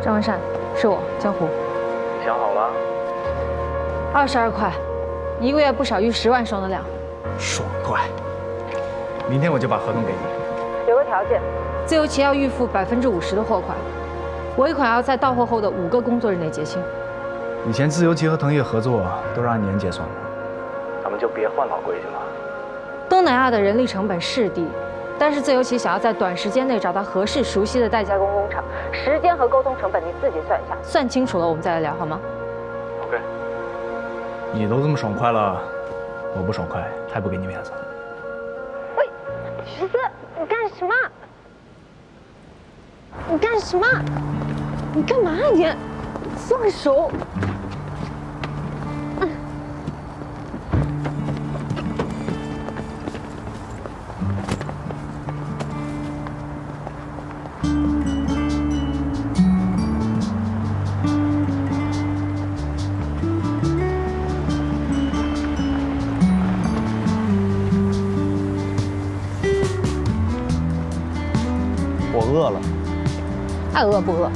张文善，是我江湖。想好了22块，1个月不少于10万双的量。爽快！明天我就把合同给你。有个条件，自由旗要预付50%的货款，尾款要在到货后的5个工作日内结清。以前自由旗和腾越合作都是按年结算的，咱们就别换老规矩了。东南亚的人力成本是低，但是自由旗想要在短时间内找到合适熟悉的代加工工厂，时间和沟通成本你自己算一下，算清楚了我们再来聊好吗 ？OK。你都这么爽快了，我不爽快，太不给你面子了。喂，徐思，你干什么？你干什么？你干嘛你？放手！我饿了。爱饿不饿？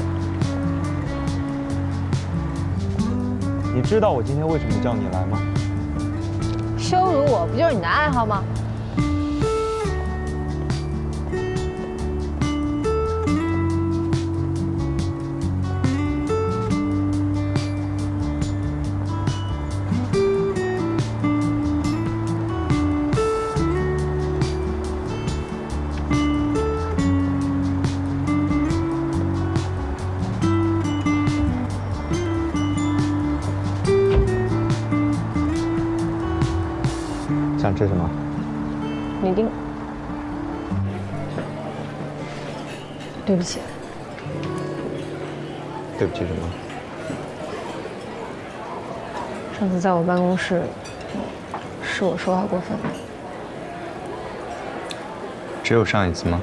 你知道我今天为什么叫你来吗？羞辱我不就是你的爱好吗？想吃什么？你定。对不起。对不起什么？上次在我办公室，是我说话过分了。只有上一次吗？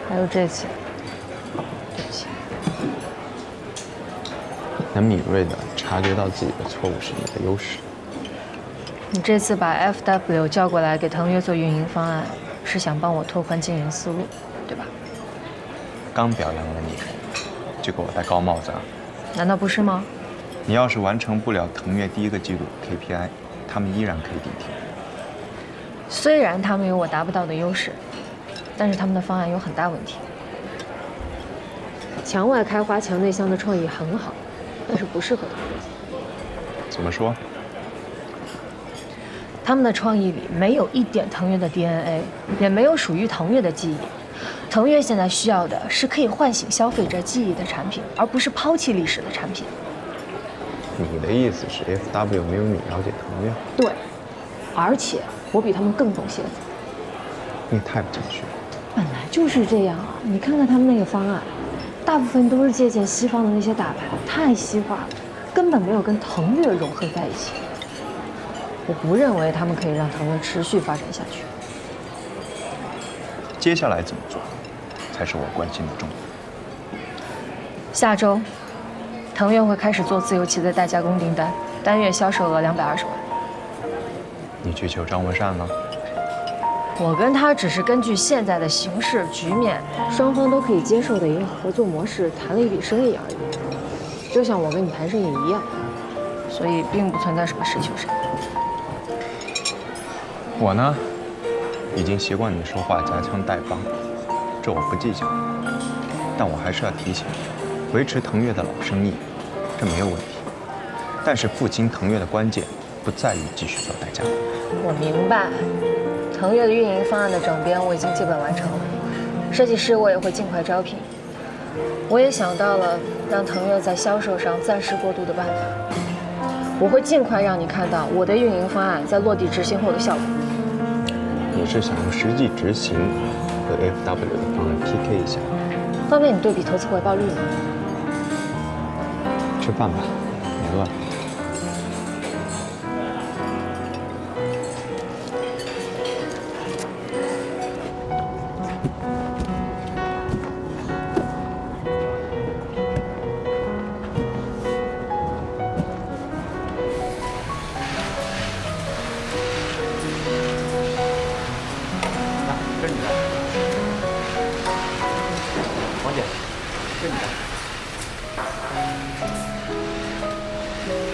还有这次，对不起。能敏锐地察觉到自己的错误是你的优势。你这次把 FW 叫过来给腾越做运营方案，是想帮我拓宽经营思路，对吧？刚表扬了你，就给我戴高帽子啊？难道不是吗？你要是完成不了腾越第1个季度 KPI， 他们依然可以顶替。虽然他们有我达不到的优势，但是他们的方案有很大问题。墙外开花墙内香的创意很好，但是不适合腾越。怎么说？他们的创意里没有一点腾越的 DNA， 也没有属于腾越的记忆。腾越现在需要的是可以唤醒消费者记忆的产品，而不是抛弃历史的产品。你的意思是 FW 没有你了解腾越？对，而且我比他们更懂鞋子。你太不谦虚了。本来就是这样啊！你看看他们那个方案，大部分都是借鉴西方的那些大牌，太西化了，根本没有跟腾越融合在一起。我不认为他们可以让腾越持续发展下去。接下来怎么做，才是我关心的重点。下周，腾越会开始做自由旗的代加工订单，单月销售额220万。你去求张文善了？我跟他只是根据现在的形势局面，双方都可以接受的一个合作模式谈了一笔生意而已，就像我跟你谈生意一样，所以并不存在什么谁求谁。我呢，已经习惯你说话夹枪带棒，这我不计较。但我还是要提醒你，维持腾越的老生意，这没有问题。但是复兴腾越的关键不在于继续做代加工。我明白，腾越的运营方案的整编我已经基本完成了，设计师我也会尽快招聘。我也想到了让腾越在销售上暂时过渡的办法，我会尽快让你看到我的运营方案在落地执行后的效果。你是想用实际执行和 FW 的方案 PK 一下？方便你对比投资回报率吗？吃饭吧，没饿。这是你的，王姐。这你的。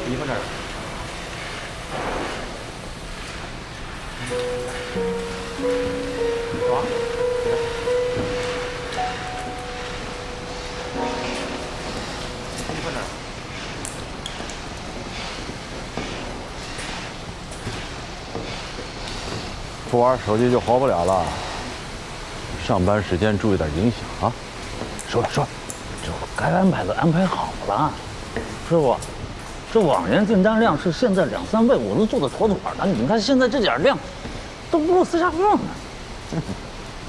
你放这儿。走啊。你放这儿。不玩手机就活不了了。上班时间注意点影响啊！说，这该安排的安排好了。师傅，这往年订单量是现在2、3倍，我都做得妥妥的。你看现在这点量，都不够私下放呢。